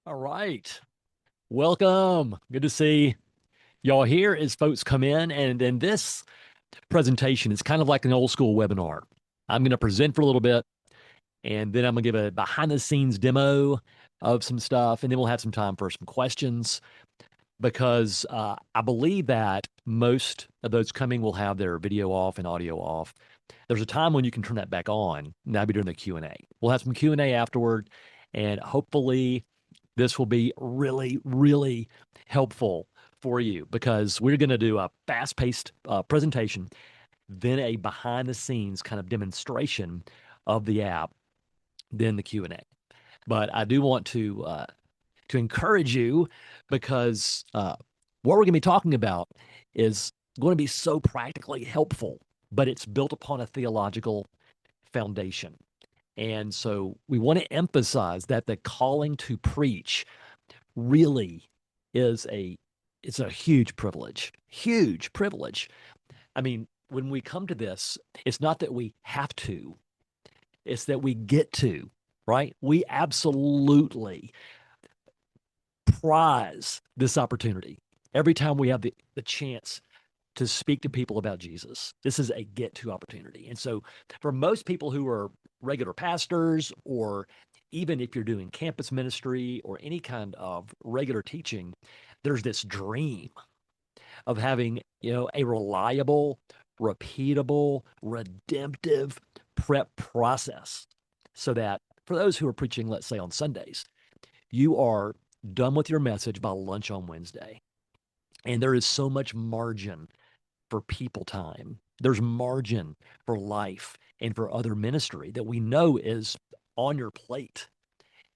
All right. Welcome. Good to see y'all here as folks come in. And then this presentation is kind of like an old school webinar. I'm going to present for a little bit, and then I'm going to give a behind the scenes demo of some stuff. And then we'll have some time for some questions because I believe that most of those coming will have their video off and audio off. There's a time when you can turn that back on, and that'll be during the Q&A. We'll have some Q&A afterward, and hopefully this will be really, really helpful for you because we're going to do a fast-paced presentation, then a behind-the-scenes kind of demonstration of the app, then the Q&A. But I do want to encourage you because what we're going to be talking about is going to be so practically helpful, but it's built upon a theological foundation. And so we want to emphasize that the calling to preach really is it's a huge privilege. Huge privilege. I mean, when we come to this, it's not that we have to, it's that we get to, right? We absolutely prize this opportunity every time we have the chance to speak to people about Jesus. This is a get to opportunity. And so for most people who are regular pastors, or even if you're doing campus ministry or any kind of regular teaching, there's this dream of having, a reliable, repeatable, redemptive prep process so that for those who are preaching, let's say on Sundays, you are done with your message by lunch on Wednesday. And there is so much margin for people time. There's margin for life and for other ministry that we know is on your plate.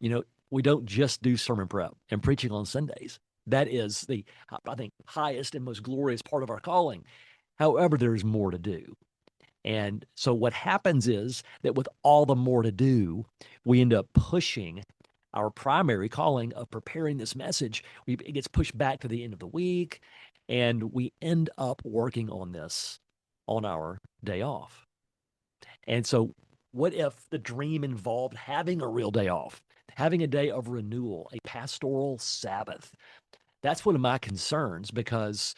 We don't just do sermon prep and preaching on Sundays. That is the, I think, highest and most glorious part of our calling. However, there's more to do. And so what happens is that with all the more to do, we end up pushing our primary calling of preparing this message. It gets pushed back to the end of the week, and we end up working on this on our day off. And so, what if the dream involved having a real day off, having a day of renewal, a pastoral Sabbath? That's one of my concerns because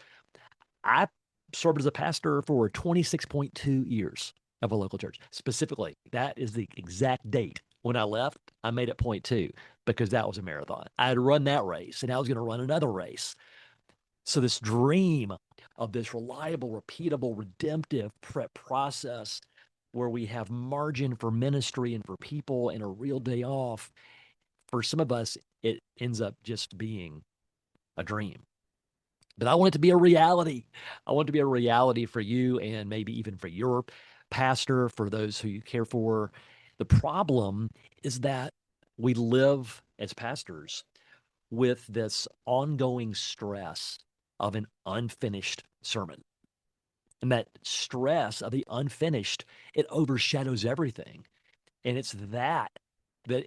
I served as a pastor for 26.2 years of a local church. Specifically, that is the exact date. When I left, I made it point two because that was a marathon. I had run that race and I was going to run another race. So, this dream of this reliable, repeatable, redemptive prep process where we have margin for ministry and for people and a real day off, for some of us, it ends up just being a dream. But I want it to be a reality. I want it to be a reality for you and maybe even for your pastor, for those who you care for. The problem is that we live as pastors with this ongoing stress of an unfinished sermon. And that stress of the unfinished, it overshadows everything. And it's that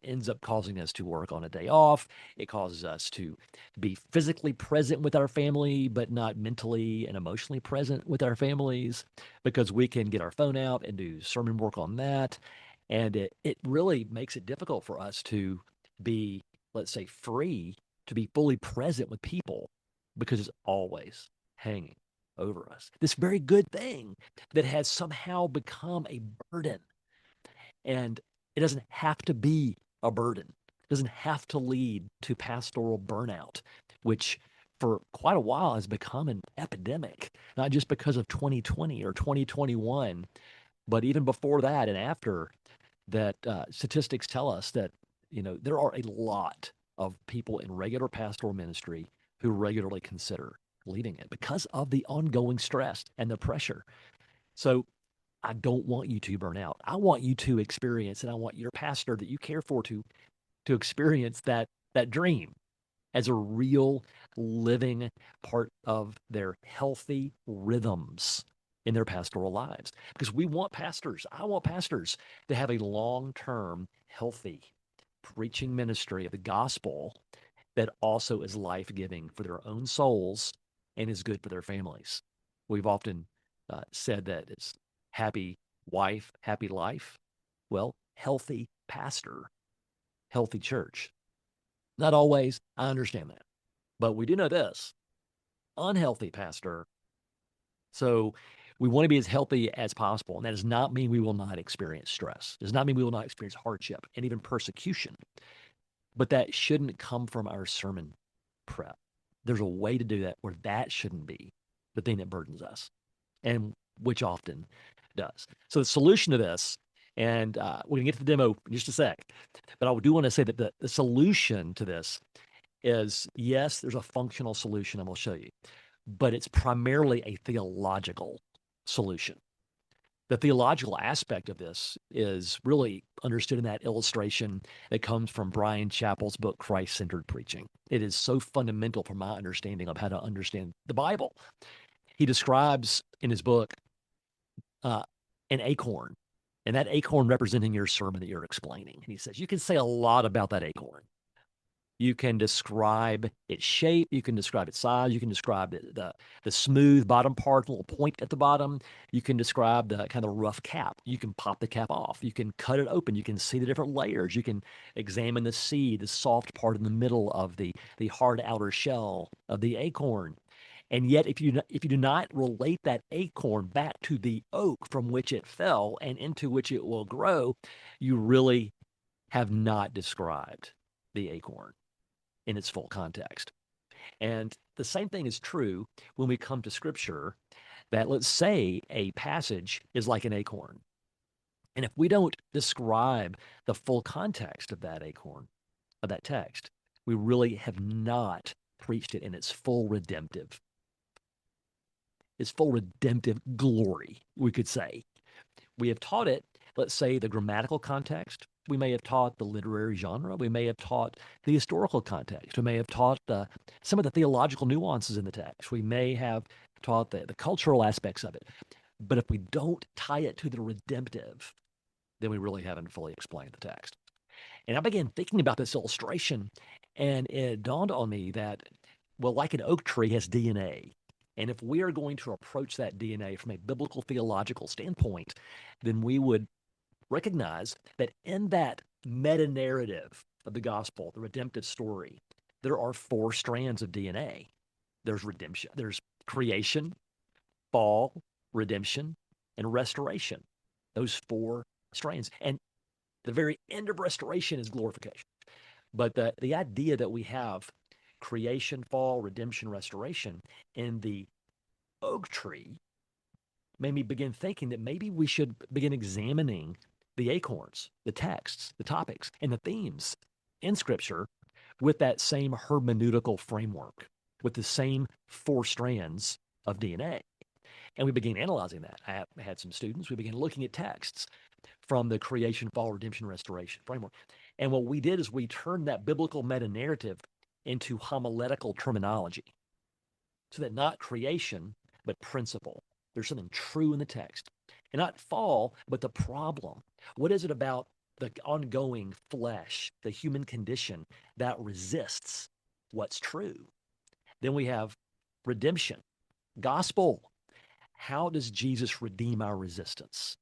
ends up causing us to work on a day off. It causes us to be physically present with our family, but not mentally and emotionally present with our families because we can get our phone out and do sermon work on that. And it really makes it difficult for us to be, let's say, free to be fully present with people because it's always hanging over us. This very good thing that has somehow become a burden. And it doesn't have to be a burden. It doesn't have to lead to pastoral burnout, which for quite a while has become an epidemic, not just because of 2020 or 2021, but even before that and after that. Statistics tell us that, there are a lot of people in regular pastoral ministry who regularly consider leaving it because of the ongoing stress and the pressure. So I don't want you to burn out. I want you to experience, and I want your pastor that you care for to experience that dream as a real living part of their healthy rhythms in their pastoral lives. Because we want pastors, I want pastors to have a long-term, healthy preaching ministry of the gospel that also is life-giving for their own souls and is good for their families. We've often said that it's happy wife, happy life. Well, healthy pastor, healthy church. Not always. I understand that. But we do know this unhealthy pastor. So we want to be as healthy as possible. And that does not mean we will not experience stress, does not mean we will not experience hardship and even persecution. But that shouldn't come from our sermon prep. There's a way to do that where that shouldn't be the thing that burdens us, and which often does. So the solution to this, and we're going to get to the demo in just a sec, but I do want to say that the solution to this is yes, there's a functional solution I'm going to show you, but it's primarily a theological solution. The theological aspect of this is really understood in that illustration that comes from Brian Chappell's book, Christ Centered Preaching. It is so fundamental for my understanding of how to understand the Bible. He describes in his book uh, an acorn, and that acorn representing your sermon that you're explaining. And he says, you can say a lot about that acorn. You can describe its shape. You can describe its size. You can describe the smooth bottom part, the little point at the bottom. You can describe the kind of rough cap. You can pop the cap off. You can cut it open. You can see the different layers. You can examine the seed, the soft part in the middle of the hard outer shell of the acorn. And yet, if you do not relate that acorn back to the oak from which it fell and into which it will grow, you really have not described the acorn in its full context. And the same thing is true when we come to scripture that let's say a passage is like an acorn. And if we don't describe the full context of that acorn, of that text, we really have not preached it in its full redemptive glory, we could say. We have taught it, let's say, the grammatical context. We may have taught the literary genre. We may have taught the historical context. We may have taught some of the theological nuances in the text. We may have taught the cultural aspects of it. But if we don't tie it to the redemptive, then we really haven't fully explained the text. And I began thinking about this illustration, and it dawned on me that, well, like an oak tree has DNA. And if we are going to approach that DNA from a biblical theological standpoint, then we would recognize that in that meta narrative of the gospel, the redemptive story, there are four strands of DNA. There's redemption, there's creation, fall, redemption, and restoration. Those four strands. And the very end of restoration is glorification. But the idea that we have creation, fall, redemption, restoration in the oak tree made me begin thinking that maybe we should begin examining the acorns, the texts, the topics, and the themes in Scripture with that same hermeneutical framework, with the same four strands of DNA. And we began analyzing that. I had some students, we began looking at texts from the creation, fall, redemption, restoration framework. And what we did is we turned that biblical meta narrative into homiletical terminology so that not creation, but principle. There's something true in the text. And not fall, but the problem. What is it about the ongoing flesh, the human condition that resists what's true? Then we have redemption, gospel. How does Jesus redeem our resistance?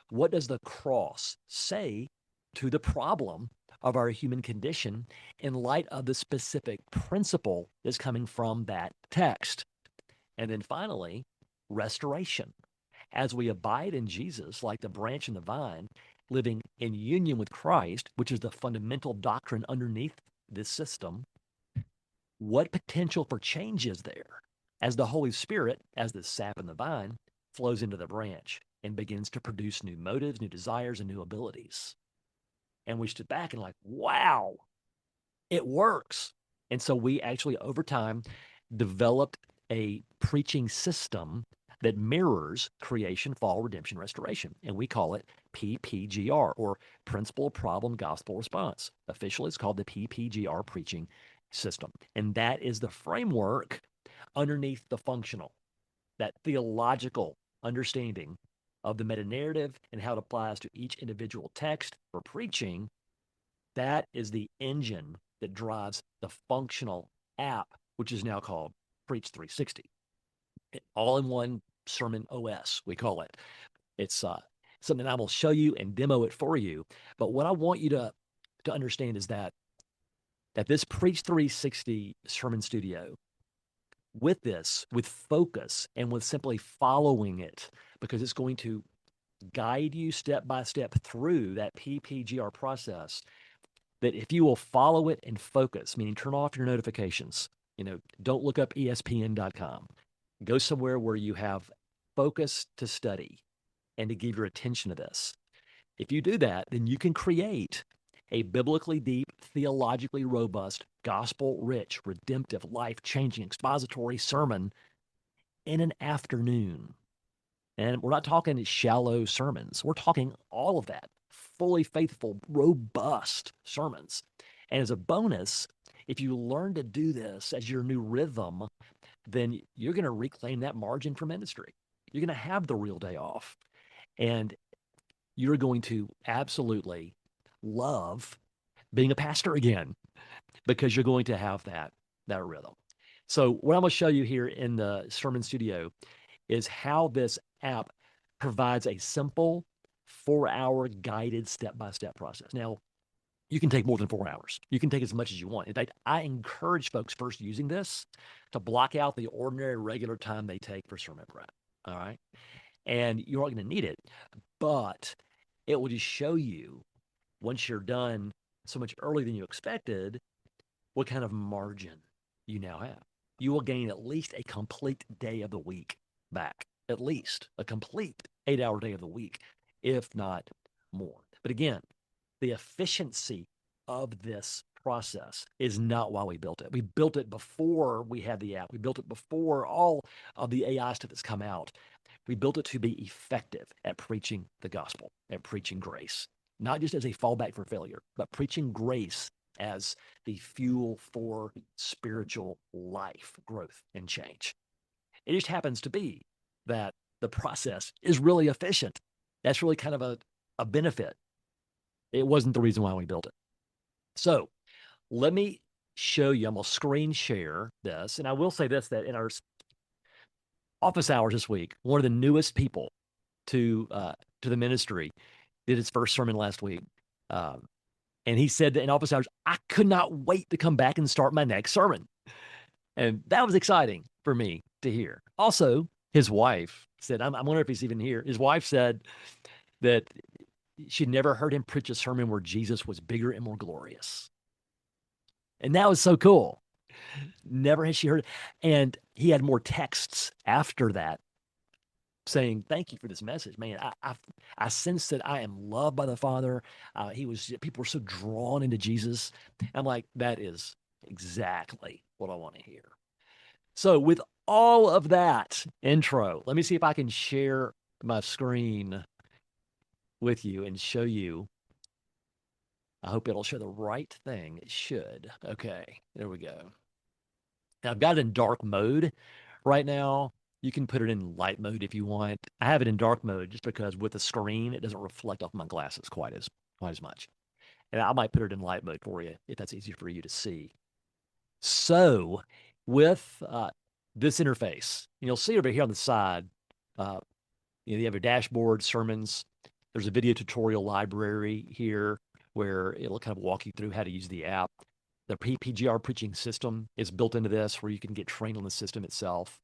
What does the cross say to the problem of our human condition in light of the specific principle that's coming from that text? And then finally, restoration. As we abide in Jesus, like the branch and the vine, living in union with Christ, which is the fundamental doctrine underneath this system, what potential for change is there as the Holy Spirit, as the sap in the vine, flows into the branch and begins to produce new motives, new desires, and new abilities? And we stood back and like, wow, it works. And so we actually, over time, developed a preaching system that mirrors creation, fall, redemption, restoration. And we call it PPGR, or Principle, Problem, Gospel Response. Officially, it's called the PPGR preaching system. And that is the framework underneath the functional, that theological understanding of the meta narrative and how it applies to each individual text for preaching. That is the engine that drives the functional app, which is now called Preach 360. All in one sermon OS, we call it. It's something I will show you and demo it for you. But what I want you to understand is that that this Preach 360 sermon studio, with this, with focus and with simply following it, because it's going to guide you step by step through that PPGR process, that if you will follow it and focus, meaning turn off your notifications, don't look up ESPN.com, go somewhere where you have focus to study and to give your attention to this. If you do that, then you can create a biblically deep, theologically robust, gospel rich, redemptive, life changing, expository sermon in an afternoon. And we're not talking shallow sermons. We're talking all of that, fully faithful, robust sermons. And as a bonus, if you learn to do this as your new rhythm, then you're going to reclaim that margin for ministry. You're going to have the real day off. And you're going to absolutely love being a pastor again, because you're going to have that rhythm. So what I'm going to show you here in the sermon studio is how this app provides a simple 4-hour guided step-by-step process. Now, you can take more than 4 hours. You can take as much as you want. In fact, I encourage folks first using this to block out the ordinary regular time they take for sermon prep. All right. And you're not going to need it, but it will just show you, once you're done so much earlier than you expected, what kind of margin you now have. You will gain at least a complete day of the week back, at least a complete 8-hour day of the week, if not more. But again, the efficiency of this process is not why we built it. We built it before we had the app. We built it before all of the AI stuff that's come out. We built it to be effective at preaching the gospel, at preaching grace, not just as a fallback for failure, but preaching grace as the fuel for spiritual life, growth, and change. It just happens to be that the process is really efficient. That's really kind of a benefit. It wasn't the reason why we built it. So let me show you. I'm going to screen share this. And I will say this, that in our office hours this week, one of the newest people to the ministry did his first sermon last week. And he said that in office hours, I could not wait to come back and start my next sermon. And that was exciting for me to hear. Also, his wife said, I'm wondering if he's even here. His wife said that she'd never heard him preach a sermon where Jesus was bigger and more glorious. And that was so cool. Never had she heard it. And he had more texts after that saying, thank you for this message, man. I sense that I am loved by the Father. People were so drawn into Jesus. I'm like, that is exactly what I want to hear. So with all of that intro, let me see if I can share my screen with you and show you. I hope it'll show the right thing. It should. Okay, there we go. Now I've got it in dark mode right now. You can put it in light mode if you want. I have it in dark mode just because with the screen, it doesn't reflect off my glasses quite as much. And I might put it in light mode for you if that's easier for you to see. So with this interface, you'll see over here on the side, you have your dashboard, sermons. There's a video tutorial library here where it'll kind of walk you through how to use the app. The PPGR preaching system is built into this where you can get trained on the system itself.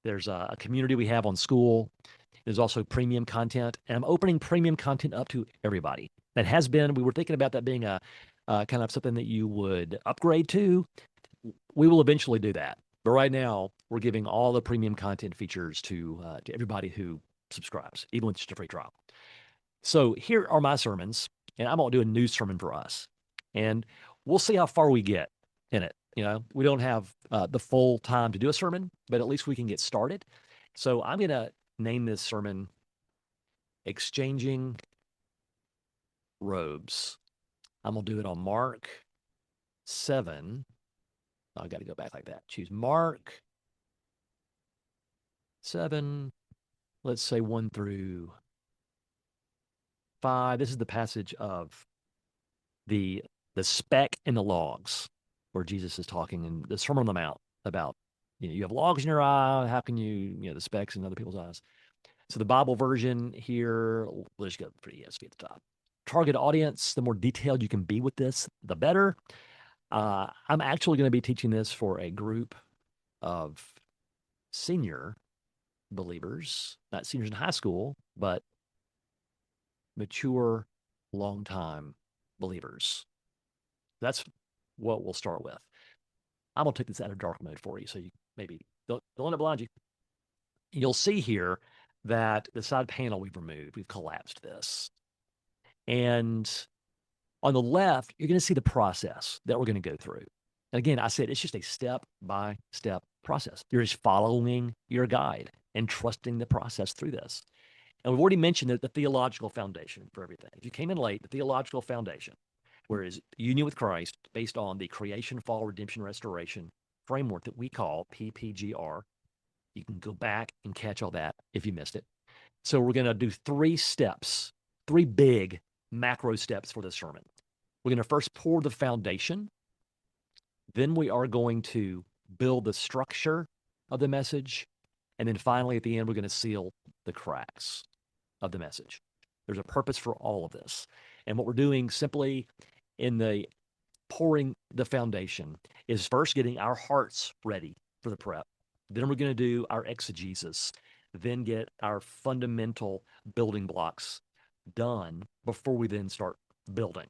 There's a community we have on school. There's also premium content. And I'm opening premium content up to everybody. That has been, we were thinking about that being a kind of something that you would upgrade to. We will eventually do that. But right now, we're giving all the premium content features to everybody who subscribes, even with just a free trial. So here are my sermons, and I'm going to do a new sermon for us. And we'll see how far we get in it. We don't have the full time to do a sermon, but at least we can get started. So I'm going to name this sermon Exchanging Robes. I'm going to do it on Mark 7. I got to go back like that. Choose Mark 7. Let's say 1 through 5. This is the passage of the speck and the logs, where Jesus is talking in the Sermon on the Mount about, you have logs in your eye. How can you, the specks in other people's eyes? So the Bible version here, we'll just go for ESV at the top. Target audience, the more detailed you can be with this, the better. I'm actually going to be teaching this for a group of senior believers, not seniors in high school, but mature, long time believers. That's what we'll start with. I'm going to take this out of dark mode for you. So you maybe don't let it blind you. You'll see here that the side panel we've removed, we've collapsed this. And on the left, you're going to see the process that we're going to go through. And again, I said it's just a step by step process. You're just following your guide and trusting the process through this. And we've already mentioned that the theological foundation for everything. If you came in late, the theological foundation, whereas union with Christ based on the creation, fall, redemption, restoration framework that we call PPGR. You can go back and catch all that if you missed it. So we're going to do 3 steps, 3 big macro steps for this sermon. We're going to first pour the foundation. Then we are going to build the structure of the message. And then finally, at the end, we're going to seal the cracks of the message. There's a purpose for all of this. And what we're doing simply in the pouring the foundation is first getting our hearts ready for the prep. Then we're going to do our exegesis, then get our fundamental building blocks done before we then start building.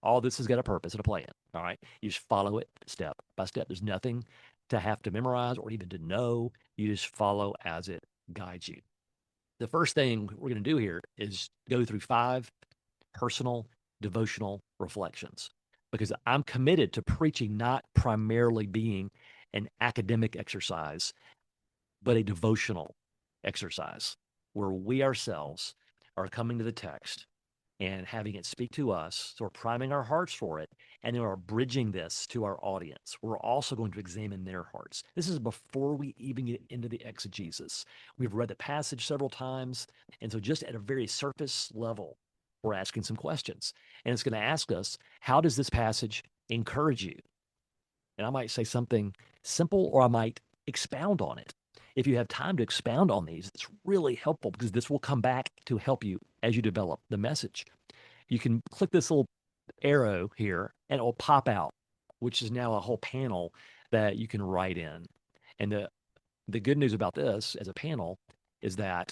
All this has got a purpose and a plan. All right. You just follow it step by step. There's nothing to have to memorize or even to know. You just follow as it guides you. The first thing we're going to do here is go through 5 personal devotional reflections because I'm committed to preaching not primarily being an academic exercise, but a devotional exercise where we ourselves are coming to the text and having it speak to us. So we're priming our hearts for it, and then we're bridging this to our audience. We're also going to examine their hearts. This is before we even get into the exegesis. We've read the passage several times, and so just at a very surface level, we're asking some questions. And it's going to ask us, how does this passage encourage you? And I might say something simple, or I might expound on it. If you have time to expound on these, it's really helpful because this will come back to help you as you develop the message. You can click this little arrow here and it will pop out, which is now a whole panel that you can write in. And the good news about this as a panel is that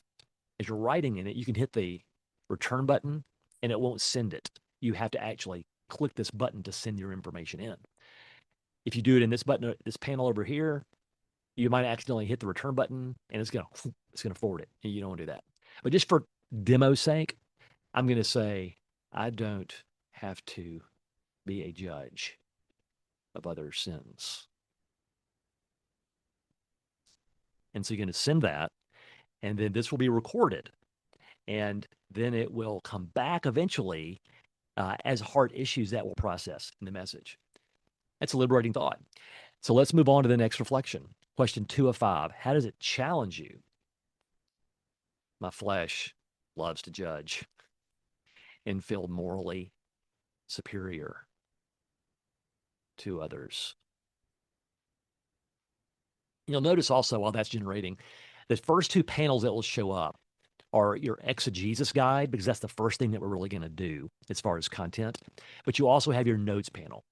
as you're writing in it, you can hit the return button and it won't send it. You have to actually click this button to send your information in. If you do it in this button, this panel over here, you might accidentally hit the return button and it's gonna forward it. And you don't want to do that. But just for demo's sake, I'm gonna say I don't have to be a judge of other sins. And so you're gonna send that, and then this will be recorded, and then it will come back eventually as hard issues that will process in the message. That's a liberating thought. So let's move on to the next reflection. Question 2 of 5. How does it challenge you? My flesh loves to judge and feel morally superior to others. You'll notice also while that's generating, the first 2 panels that will show up are your exegesis guide, because that's the first thing that we're really going to do as far as content. But you also have your notes panel.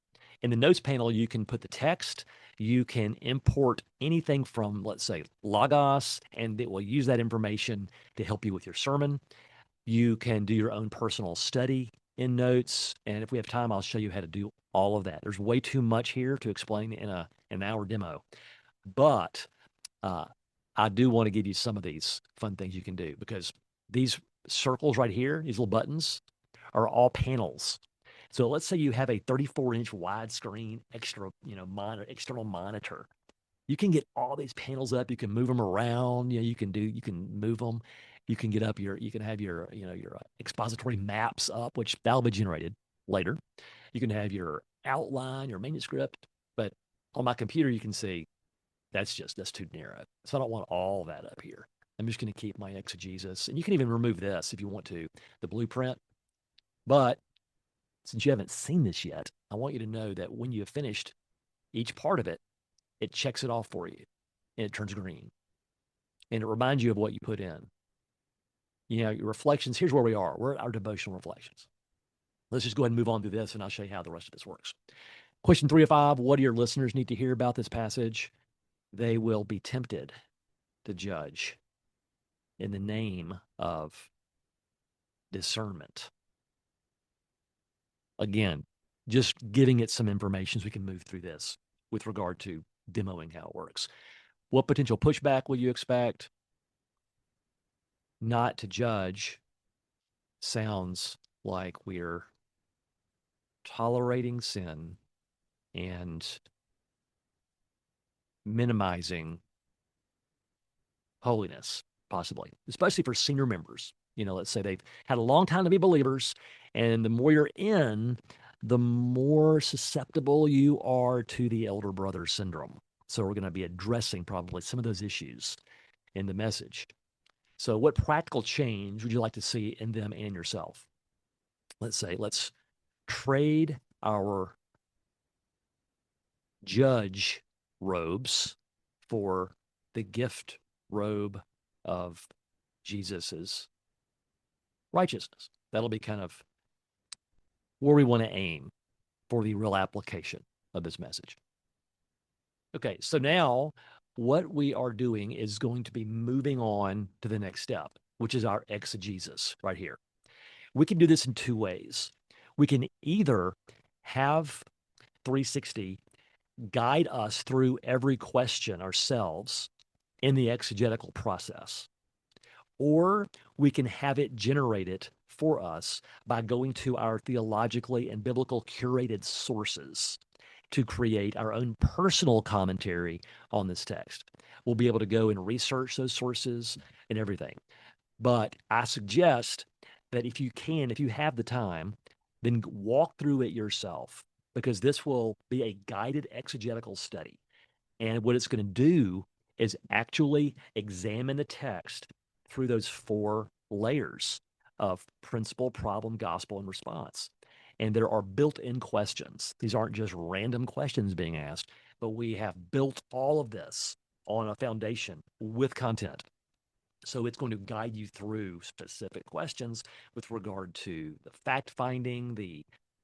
In the notes panel, you can put the text, you can import anything from, let's say, Logos, and it will use that information to help you with your sermon. You can do your own personal study in notes. And if we have time, I'll show you how to do all of that. There's way too much here to explain in an hour demo. But I do want to give you some of these fun things you can do, because these circles right here, these little buttons, are all panels. So let's say you have a 34-inch widescreen external monitor. You can get all these panels up. You can move them around. You can move them. You can you can have your expository maps up, which that'll be generated later. You can have your outline, your manuscript. But on my computer, you can see that's too narrow. So I don't want all that up here. I'm just going to keep my exegesis. And you can even remove this if you want to, the blueprint. But since you haven't seen this yet, I want you to know that when you have finished each part of it, it checks it off for you and it turns green. And it reminds you of what you put in. Your reflections, here's where we are. We're at our devotional reflections. Let's just go ahead and move on through this, and I'll show you how the rest of this works. Question 3 of 5, what do your listeners need to hear about this passage? They will be tempted to judge in the name of discernment. Again, just giving it some information so we can move through this with regard to demoing how it works. What potential pushback will you expect? Not to judge sounds like we're tolerating sin and minimizing holiness, possibly, especially for senior members. Let's say they've had a long time to be believers, and the more you're in, the more susceptible you are to the elder brother syndrome. So we're going to be addressing probably some of those issues in the message. So what practical change would you like to see in them and yourself? Let's trade our judge robes for the gift robe of Jesus's righteousness. That'll be kind of where we want to aim for the real application of this message. Okay, so now what we are doing is going to be moving on to the next step, which is our exegesis right here. We can do this in two ways. We can either have 360 guide us through every question ourselves in the exegetical process, or we can have it generated for us by going to our theologically and biblical curated sources to create our own personal commentary on this text. We'll be able to go and research those sources and everything. But I suggest that if you have the time, then walk through it yourself, because this will be a guided exegetical study. And what it's going to do is actually examine the text through those four layers of principle, problem, gospel, and response. And there are built-in questions. These aren't just random questions being asked, but we have built all of this on a foundation with content. So it's going to guide you through specific questions with regard to the fact finding,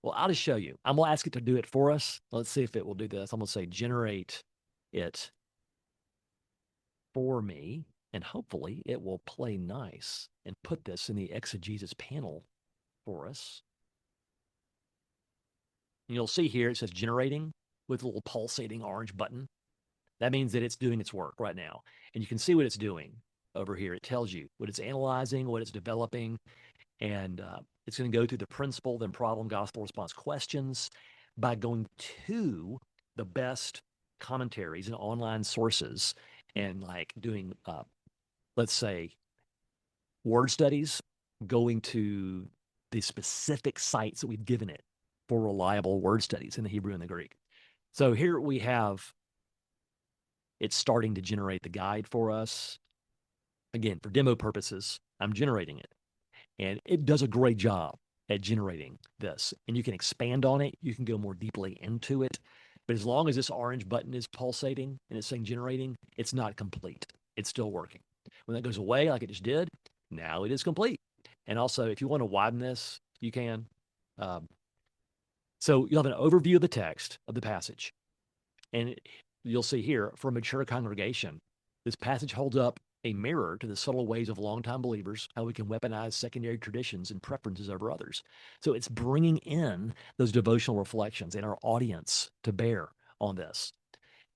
well, I'll just show you. I'm going to ask it to do it for us. Let's see if it will do this. I'm going to say generate it for me, and hopefully it will play nice and put this in the exegesis panel for us. And you'll see here it says generating with a little pulsating orange button. That means that it's doing its work right now. And you can see what it's doing over here. It tells you what it's analyzing, what it's developing, and it's going to go through the principle, then problem, gospel, response questions by going to the best commentaries and online sources and like doing, let's say, word studies, going to the specific sites that we've given it for reliable word studies in the Hebrew and the Greek. So here we have it's starting to generate the guide for us. Again, for demo purposes, I'm generating it. And it does a great job at generating this. And you can expand on it. You can go more deeply into it. But as long as this orange button is pulsating and it's saying generating, it's not complete. It's still working. When that goes away, like it just did, now it is complete. And also, if you want to widen this, you can. So you'll have an overview of the text of the passage. And you'll see here, for a mature congregation, this passage holds up a mirror to the subtle ways of longtime believers, how we can weaponize secondary traditions and preferences over others. So it's bringing in those devotional reflections and our audience to bear on this.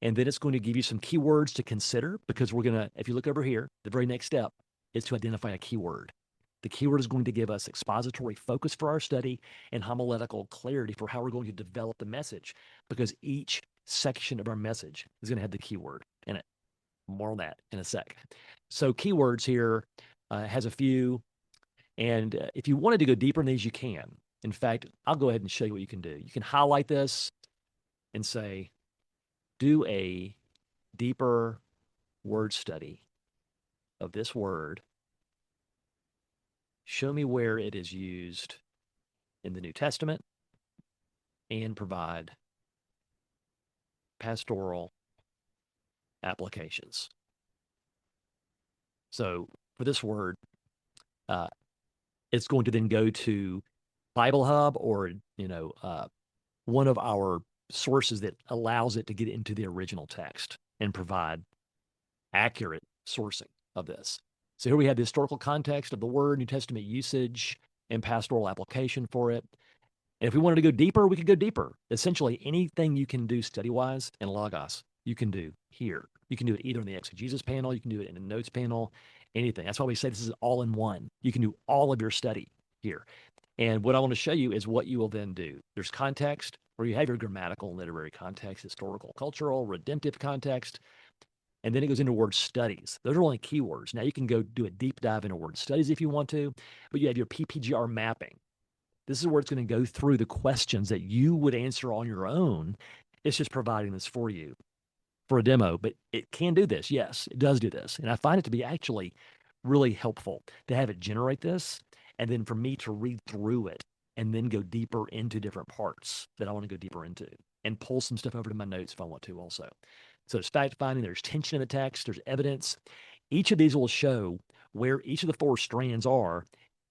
And then it's going to give you some keywords to consider, because we're going to, if you look over here, the very next step is to identify a keyword. The keyword is going to give us expository focus for our study and homiletical clarity for how we're going to develop the message, because each section of our message is going to have the keyword in it. More on that in a sec. So keywords here has a few, and if you wanted to go deeper in these, you can. In fact, I'll go ahead and show you what you can do. You can highlight this and say, do a deeper word study of this word. Show me where it is used in the New Testament and provide pastoral applications. So for this word, it's going to then go to Bible Hub or one of our sources that allows it to get into the original text and provide accurate sourcing of this. So here we have the historical context of the word, New Testament usage, and pastoral application for it. And if we wanted to go deeper, we could go deeper. Essentially, anything you can do study wise in Logos, you can do here. You can do it either in the exegesis panel, you can do it in the notes panel, anything. That's why we say this is all in one. You can do all of your study here. And what I want to show you is what you will then do. There's context where you have your grammatical and literary context, historical, cultural, redemptive context, and then it goes into word studies. Those are only keywords. Now you can go do a deep dive into word studies if you want to, but you have your PPGR mapping. This is where it's going to go through the questions that you would answer on your own. It's just providing this for you for a demo, but it can do this. Yes, it does do this. And I find it to be actually really helpful to have it generate this and then for me to read through it and then go deeper into different parts that I want to go deeper into and pull some stuff over to my notes if I want to also. So there's fact finding, there's tension in the text, there's evidence. Each of these will show where each of the four strands are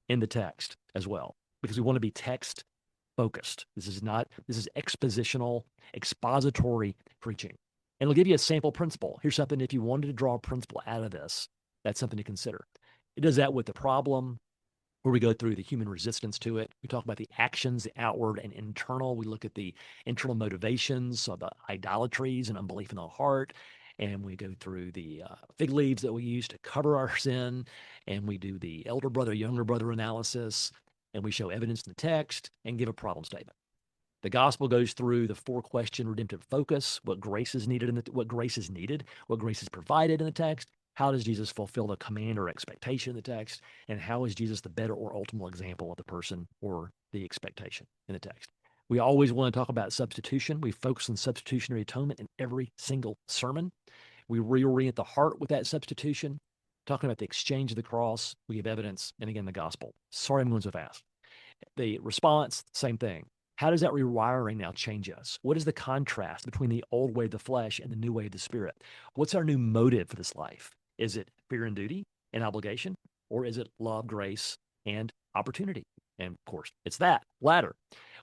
in the text as well, because we want to be text focused. This is expositional, expository preaching. And it'll give you a sample principle. Here's something, if you wanted to draw a principle out of this, that's something to consider. It does that with the problem, where we go through the human resistance to it. We talk about the actions, the outward and internal. We look at the internal motivations of the idolatries and unbelief in the heart. And we go through the fig leaves that we use to cover our sin. And we do the elder brother, younger brother analysis. And we show evidence in the text and give a problem statement. The gospel goes through the four question redemptive focus, what grace is needed what grace is needed, what grace is provided in the text, how does Jesus fulfill the command or expectation in the text, and how is Jesus the better or ultimate example of the person or the expectation in the text. We always want to talk about substitution. We focus on substitutionary atonement in every single sermon. We reorient the heart with that substitution, talking about the exchange of the cross. We give evidence, and again, the gospel. Sorry I'm going so fast. The response, same thing. How does that rewiring now change us? What is the contrast between the old way of the flesh and the new way of the spirit? What's our new motive for this life? Is it fear and duty and obligation? Or is it love, grace, and opportunity? And of course, it's that latter.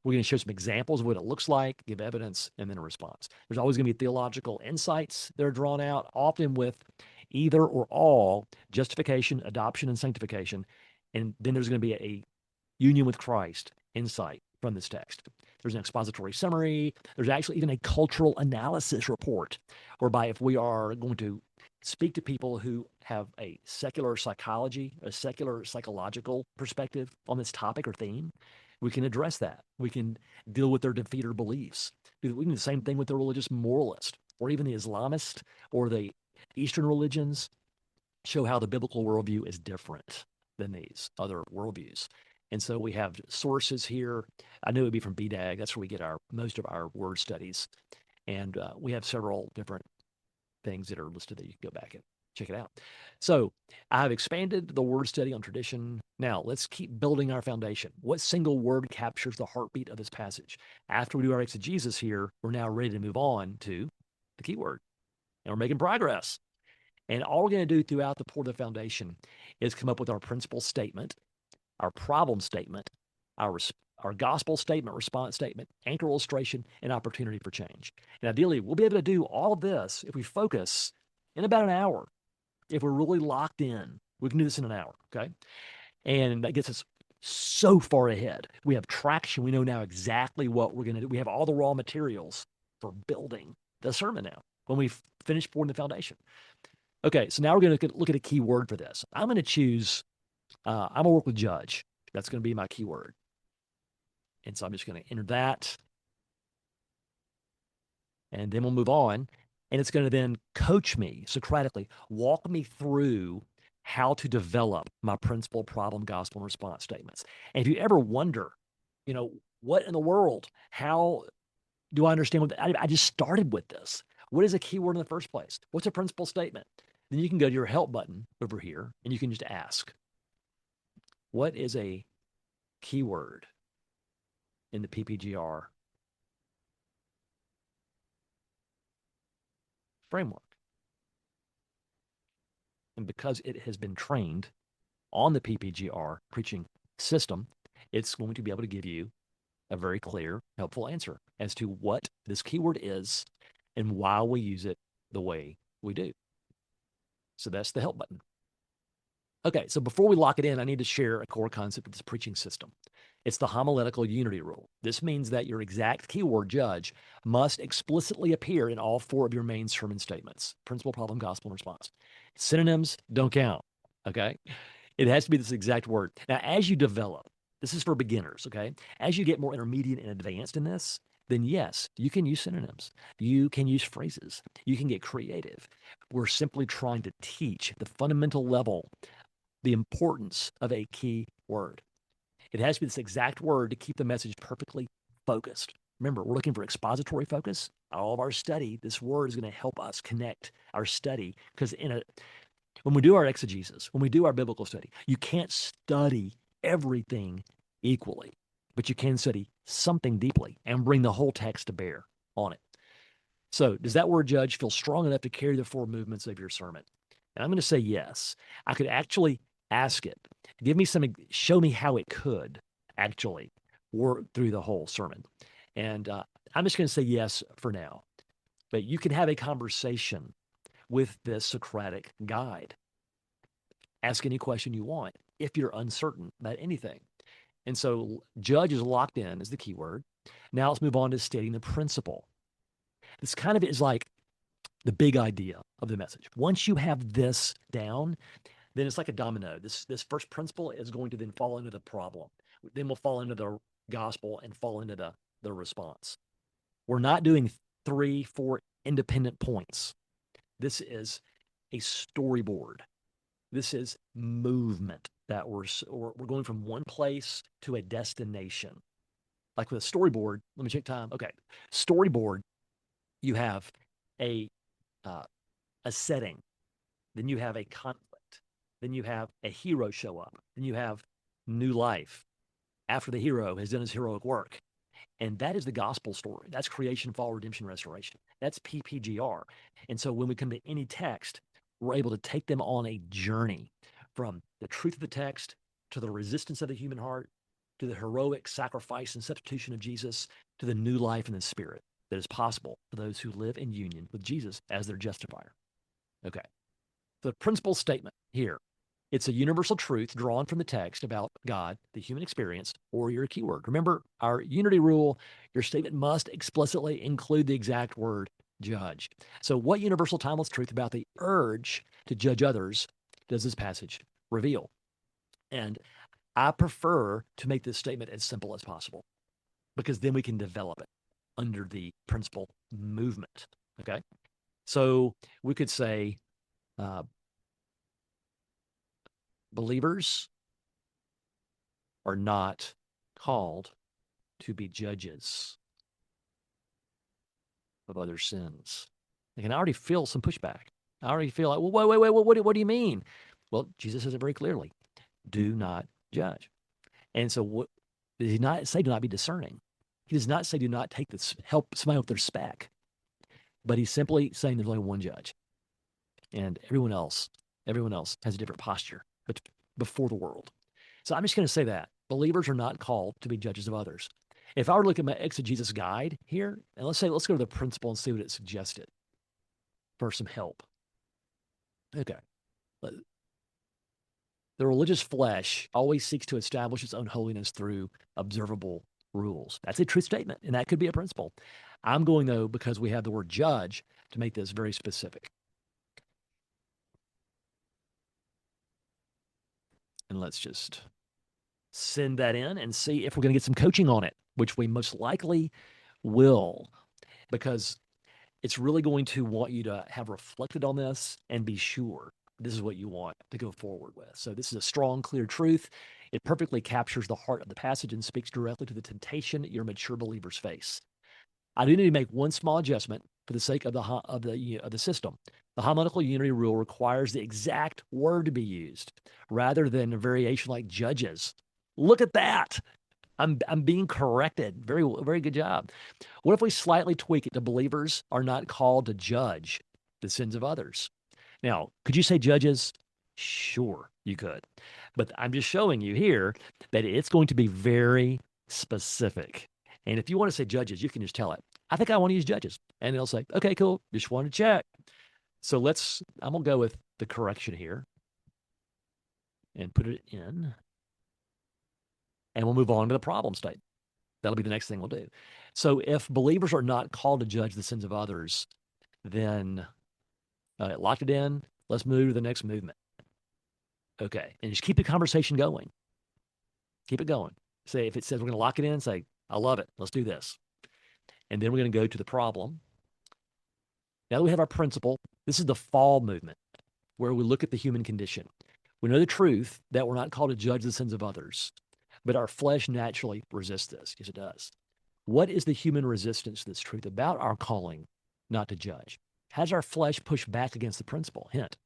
We're going to show some examples of what it looks like, give evidence, and then a response. There's always going to be theological insights that are drawn out, often with either or all justification, adoption, and sanctification. And then there's going to be a union with Christ insight from this text. There's an expository summary. There's actually even a cultural analysis report, whereby if we are going to speak to people who have a secular psychology, a secular psychological perspective on this topic or theme, we can address that. We can deal with their defeater beliefs. We can do the same thing with the religious moralist or even the Islamist or the Eastern religions, show how the biblical worldview is different than these other worldviews. And so we have sources here. I knew it would be from BDAG. That's where we get most of our word studies. And we have several different things that are listed that you can go back and check it out. So I have expanded the word study on tradition. Now let's keep building our foundation. What single word captures the heartbeat of this passage? After we do our exegesis here, we're now ready to move on to the keyword. And we're making progress. And all we're going to do throughout the Pour the Foundation is come up with our principal statement, our problem statement, our gospel statement, response statement, anchor illustration, and opportunity for change. And ideally, we'll be able to do all of this if we focus in about an hour. If we're really locked in, we can do this in an hour, okay? And that gets us so far ahead. We have traction. We know now exactly what we're going to do. We have all the raw materials for building the sermon now when we finish pouring the foundation. Okay, so now we're going to look at a key word for this. I'm going to choose, I'm going to work with judge. That's going to be my keyword. And so I'm just going to enter that. And then we'll move on. And it's going to then coach me Socratically, walk me through how to develop my principle, problem, gospel, and response statements. And if you ever wonder, what in the world, how do I understand what I just started with this? What is a keyword in the first place? What's a principle statement? Then you can go to your help button over here and you can just ask, what is a keyword in the PPGR framework? And because it has been trained on the PPGR preaching system, it's going to be able to give you a very clear, helpful answer. as to what this keyword is and why we use it the way we do. So that's the help button. Okay, so before we lock it in, I need to share a core concept of this preaching system. It's the homiletical unity rule. This means that your exact keyword, judge, must explicitly appear in all four of your main sermon statements: principle, problem, gospel, and response. Synonyms don't count, okay? It has to be this exact word. Now, as you develop, this is for beginners, okay? As you get more intermediate and advanced in this, then yes, you can use synonyms. You can use phrases. You can get creative. We're simply trying to teach the fundamental level the importance of a key word. It has to be this exact word to keep the message perfectly focused. Remember, we're looking for expository focus. All of our study, this word is going to help us connect our study because when we do our exegesis, when we do our biblical study, you can't study everything equally, but you can study something deeply and bring the whole text to bear on it. So, does that word judge feel strong enough to carry the four movements of your sermon? And I'm going to say yes. I could actually ask it, show me how it could actually work through the whole sermon. And I'm just going to say yes for now. But you can have a conversation with this Socratic guide. Ask any question you want if you're uncertain about anything. And so judge is locked in as the key word. Now let's move on to stating the principle. This kind of is like the big idea of the message. Once you have this down, then it's like a domino. This first principle is going to then fall into the problem. Then we'll fall into the gospel and fall into the response. We're not doing 3, 4 independent points. This is a storyboard. This is movement that we're going from one place to a destination. Like with a storyboard, let me check time. Okay, storyboard, you have a setting, then you have a conflict, then you have a hero show up, then you have new life after the hero has done his heroic work. And that is the gospel story. That's creation, fall, redemption, restoration. That's PPGR. And so when we come to any text, we're able to take them on a journey from the truth of the text to the resistance of the human heart to the heroic sacrifice and substitution of Jesus to the new life in the Spirit that is possible for those who live in union with Jesus as their justifier. Okay. The principal statement here, it's a universal truth drawn from the text about God, the human experience, or your keyword. Remember our unity rule, your statement must explicitly include the exact word judge. So what universal timeless truth about the urge to judge others does this passage reveal? And I prefer to make this statement as simple as possible because then we can develop it under the principal movement. Okay. So we could say, believers are not called to be judges of other sins. I can already feel some pushback. I already feel like, well, wait, what do you mean? Well, Jesus says it very clearly. Do not judge. And so what does he not say? Do not be discerning. He does not say do not take this, help somebody with their speck. But he's simply saying there's only one judge. And everyone else has a different posture before the world. So I'm just going to say that believers are not called to be judges of others. If I were to look at my exegesis go to the principle and see what it suggested for some help. Okay. The religious flesh always seeks to establish its own holiness through observable rules. That's a truth statement, and that could be a principle. I'm going, though, because we have the word judge, to make this very specific. And let's just send that in and see if we're going to get some coaching on it, which we most likely will, because it's really going to want you to have reflected on this and be sure this is what you want to go forward with. So this is a strong, clear truth. It perfectly captures the heart of the passage and speaks directly to the temptation your mature believers face. I do need to make one small adjustment for the sake of the system. The homiletical unity rule requires the exact word to be used rather than a variation like judges. Look at that. I'm being corrected. Very, very good job. What if we slightly tweak it to believers are not called to judge the sins of others? Now, could you say judges? Sure, you could. But I'm just showing you here that it's going to be very specific. And if you want to say judges, you can just tell it, I think I want to use judges. And they'll say, okay, cool. Just want to check. So I'm going to go with the correction here and put it in. And we'll move on to the problem statement. That'll be the next thing we'll do. So if believers are not called to judge the sins of others, then lock it in. Let's move to the next movement. Okay. And just keep the conversation going. Keep it going. Say, if it says we're going to lock it in, say, I love it. Let's do this. And then we're going to go to the problem. Now that we have our principle, this is the fall movement where we look at the human condition. We know the truth that we're not called to judge the sins of others, but our flesh naturally resists this. Yes, it does. What is the human resistance to this truth about our calling not to judge? How does our flesh push back against the principle? Hint.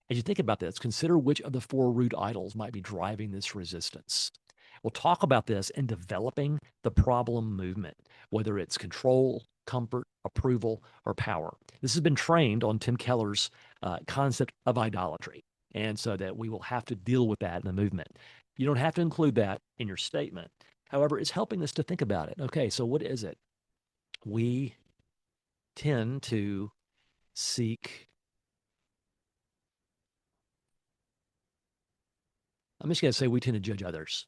As you think about this, consider which of the four root idols might be driving this resistance. We'll talk about this in developing the problem movement, whether it's control, comfort, approval, or power. This has been trained on Tim Keller's concept of idolatry. And so that we will have to deal with that in the movement. You don't have to include that in your statement. However, it's helping us to think about it. Okay, so what is it? We tend to seek, I'm just going to say we tend to judge others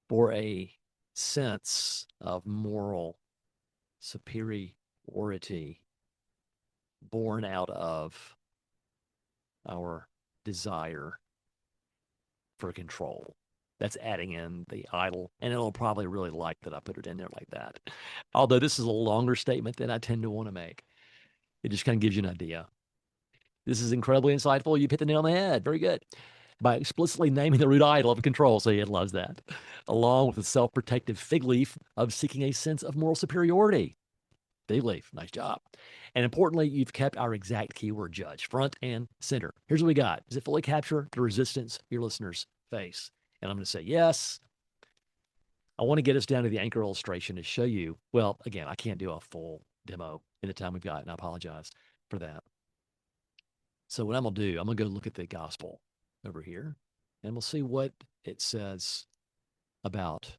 for a sense of moral superiority born out of our desire for control. That's adding in the idol, and it'll probably really like that I put it in there like that. Although this is a longer statement than I tend to want to make. It just kind of gives you an idea. This is incredibly insightful. You've hit the nail on the head. Very good. By explicitly naming the root idol of control, so he loves that, along with the self-protective fig leaf of seeking a sense of moral superiority. Fig leaf, nice job. And importantly, you've kept our exact keyword judge, front and center. Here's what we got. Does it fully capture the resistance your listeners face? And I'm going to say yes. I want to get us down to the anchor illustration to show you. Well, again, I can't do a full demo in the time we've got, and I apologize for that. So what I'm going to do, I'm going to go look at the gospel over here, and we'll see what it says about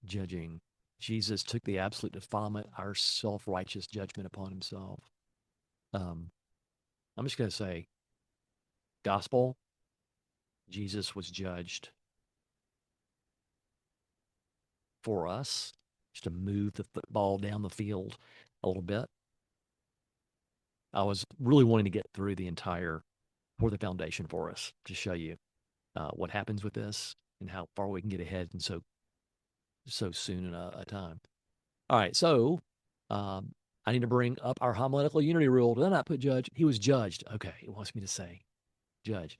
judging. Jesus took the absolute defilement, our self-righteous judgment upon himself. I'm just going to say, gospel, Jesus was judged for us, just to move the football down the field a little bit. I was really wanting to get through the entire, pour the foundation for us to show you what happens with this and how far we can get ahead in so soon in a time. All right, so I need to bring up our homiletical unity rule. Did I not put judge? He was judged. Okay, it wants me to say judge.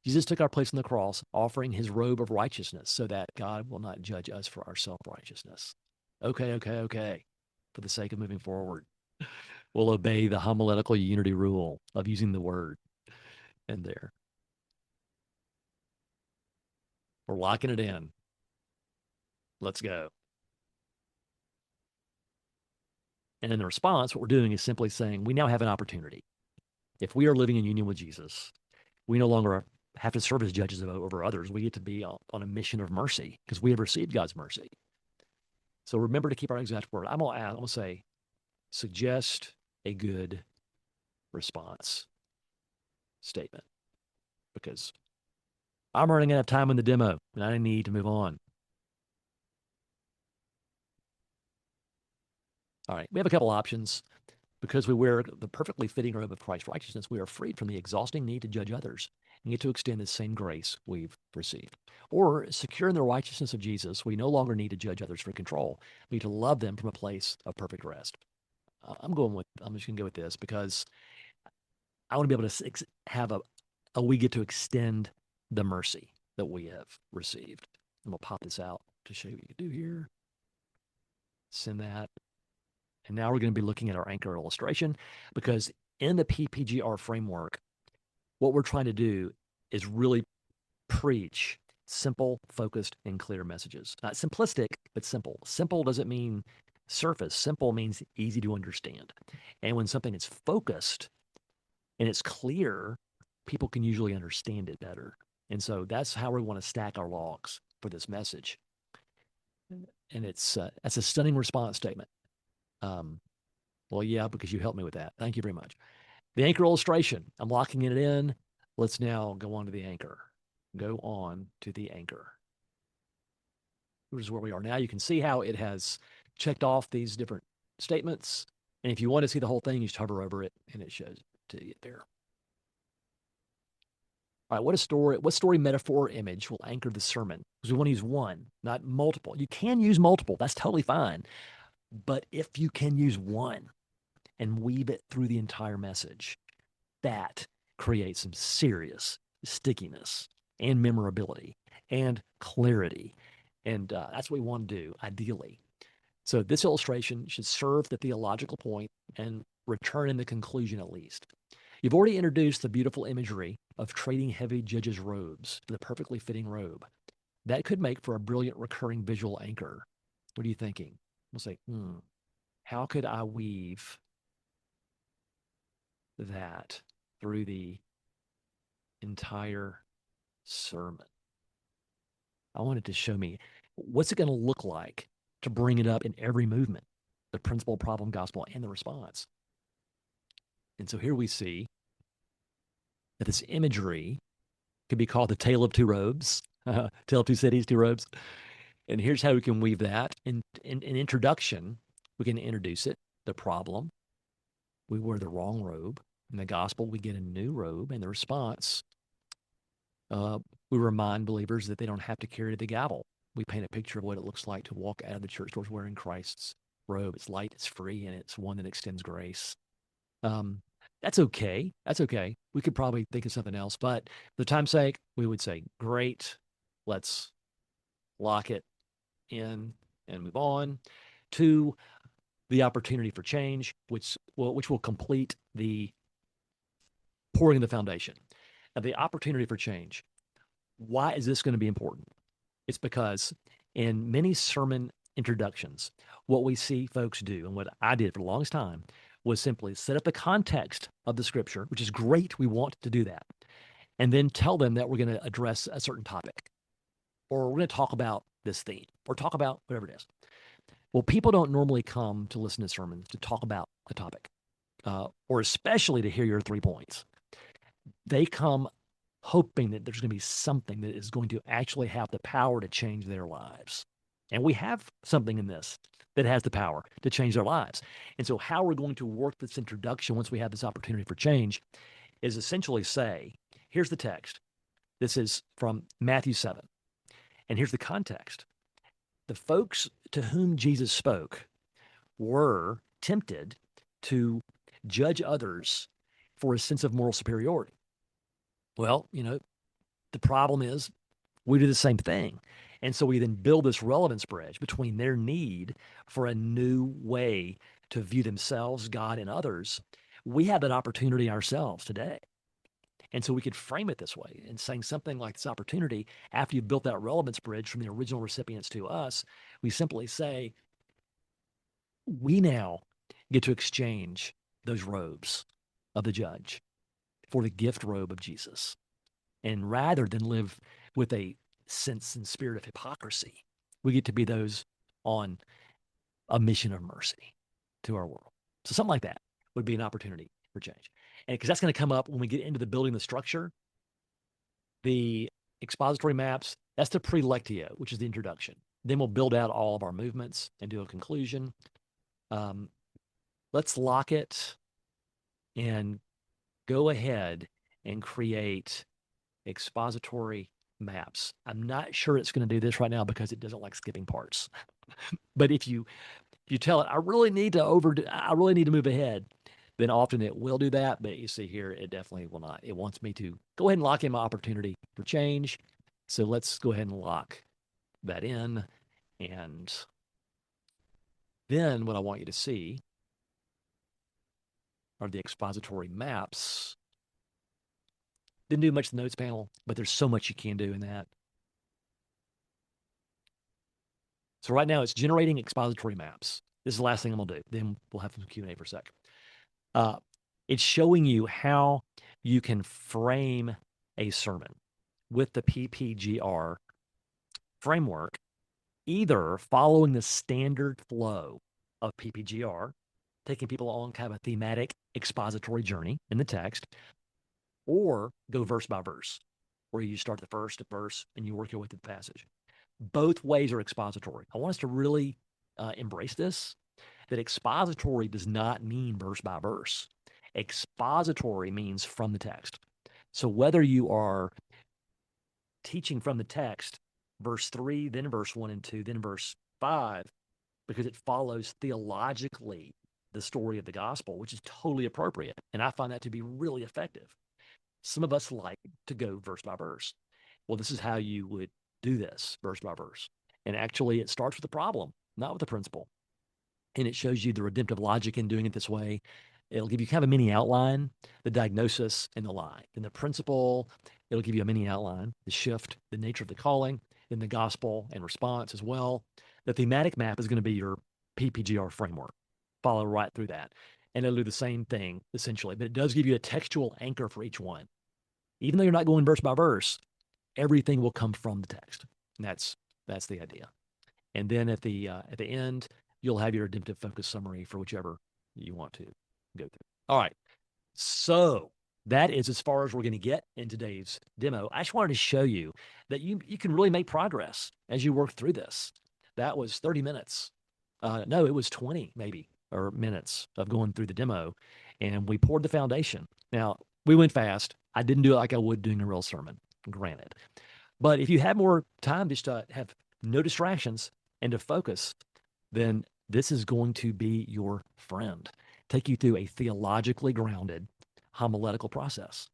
Jesus took our place on the cross, offering his robe of righteousness so that God will not judge us for our self-righteousness. Okay. For the sake of moving forward, we'll obey the homiletical unity rule of using the word in there. We're locking it in. Let's go. And in the response, what we're doing is simply saying we now have an opportunity. If we are living in union with Jesus, we no longer have to serve as judges over others. We get to be on a mission of mercy because we have received God's mercy. So remember to keep our exact word. I'm going to say, suggest a good response statement because I'm running out of time in the demo and I need to move on. All right, we have a couple options. Because we wear the perfectly fitting robe of Christ's righteousness, we are freed from the exhausting need to judge others and get to extend the same grace we've received. Or, secure in the righteousness of Jesus, we no longer need to judge others for control. We need to love them from a place of perfect rest. I'm just going to go with this because I want to be able to have we get to extend the mercy that we have received. And we'll pop this out to show you what you can do here. Send that. And now we're going to be looking at our anchor illustration because in the PPGR framework, what we're trying to do is really preach simple, focused, and clear messages. Not simplistic, but simple. Simple doesn't mean surface. Simple means easy to understand. And when something is focused and it's clear, people can usually understand it better. And so that's how we want to stack our logs. for this message. And that's a stunning response statement. Um, well, yeah, because you helped me with that. Thank you very much. The anchor illustration. I'm locking it in. Let's now go on to the anchor. Go on to the anchor. Here's where we are now. You can see how it has checked off these different statements. And if you want to see the whole thing, you just hover over it and it shows it to you there. All right, what story, metaphor, or image will anchor the sermon? Because we want to use one, not multiple. You can use multiple. That's totally fine. But if you can use one and weave it through the entire message, that creates some serious stickiness and memorability and clarity. And that's what we want to do, ideally. So this illustration should serve the theological point and return in the conclusion at least. You've already introduced the beautiful imagery of trading heavy judges' robes for the perfectly fitting robe. That could make for a brilliant recurring visual anchor. What are you thinking? We'll say, how could I weave that through the entire sermon? I wanted to show me what's it going to look like to bring it up in every movement, the principle, problem, gospel, and the response. And so here we see that this imagery could be called the tale of two robes, tale of two cities, two robes. And here's how we can weave that. In introduction, we can introduce it, the problem. We wear the wrong robe. In the gospel, we get a new robe. And the response, we remind believers that they don't have to carry the gavel. We paint a picture of what it looks like to walk out of the church doors wearing Christ's robe. It's light, it's free, and it's one that extends grace. That's okay. That's okay. We could probably think of something else, but for the time's sake, we would say, great, let's lock it in and move on to the opportunity for change, which will complete the pouring of the foundation. Now, the opportunity for change. Why is this going to be important? It's because in many sermon introductions, what we see folks do, and what I did for the longest time, was simply set up the context of the scripture, which is great. We want to do that. And then tell them that we're going to address a certain topic, or we're going to talk about this theme, or talk about whatever it is. Well, people don't normally come to listen to sermons to talk about a topic, or especially to hear your 3 points. They come hoping that there's going to be something that is going to actually have the power to change their lives. And we have something in this that has the power to change their lives. And so how we're going to work this introduction once we have this opportunity for change is essentially say, here's the text. This is from Matthew 7. And here's the context. The folks to whom Jesus spoke were tempted to judge others for a sense of moral superiority. Well, the problem is we do the same thing. And so we then build this relevance bridge between their need for a new way to view themselves, God, and others. We have that opportunity ourselves today. And so we could frame it this way and saying something like this opportunity, after you've built that relevance bridge from the original recipients to us, we simply say, we now get to exchange those robes of the judge for the gift robe of Jesus. And rather than live with a sense and spirit of hypocrisy, we get to be those on a mission of mercy to our world. So something like that would be an opportunity for change. And because that's going to come up when we get into the building the structure, the expository maps, that's the prelectio, which is the introduction. Then we'll build out all of our movements and do a conclusion. Let's lock it and go ahead and create expository maps. I'm not sure it's going to do this right now because it doesn't like skipping parts. But if you tell it, I really need to move ahead, then often it will do that. But you see here, it definitely will not. It wants me to go ahead and lock in my opportunity for change. So let's go ahead and lock that in. And then what I want you to see are the expository maps. Didn't do much in the notes panel, but there's so much you can do in that. So right now it's generating expository maps. This is the last thing I'm gonna do. Then we'll have some Q&A for a sec. It's showing you how you can frame a sermon with the PPGR framework, either following the standard flow of PPGR, taking people on kind of a thematic expository journey in the text, or go verse by verse, where you start the first verse and you work your way through the passage. Both ways are expository. I want us to really embrace this, that expository does not mean verse by verse. Expository means from the text. So whether you are teaching from the text, verse 3, then verse 1 and 2, then verse 5, because it follows theologically the story of the gospel, which is totally appropriate. And I find that to be really effective. Some of us like to go verse by verse. Well, this is how you would do this verse by verse. And actually, it starts with the problem, not with the principle. And it shows you the redemptive logic in doing it this way. It'll give you kind of a mini outline, the diagnosis and the lie. Then the principle, it'll give you a mini outline, the shift, the nature of the calling, then the gospel and response as well. The thematic map is going to be your PPGR framework. Follow right through that. And it'll do the same thing essentially, but it does give you a textual anchor for each one. Even though you're not going verse by verse, everything will come from the text. And that's the idea. And then at the end, you'll have your redemptive focus summary for whichever you want to go through. All right. So that is as far as we're going to get in today's demo. I just wanted to show you that you can really make progress as you work through this. That was 30 minutes. No, it was 20 maybe or minutes of going through the demo, and we poured the foundation. Now, we went fast. I didn't do it like I would doing a real sermon, granted. But if you have more time just to have no distractions and to focus, then this is going to be your friend. Take you through a theologically grounded homiletical process.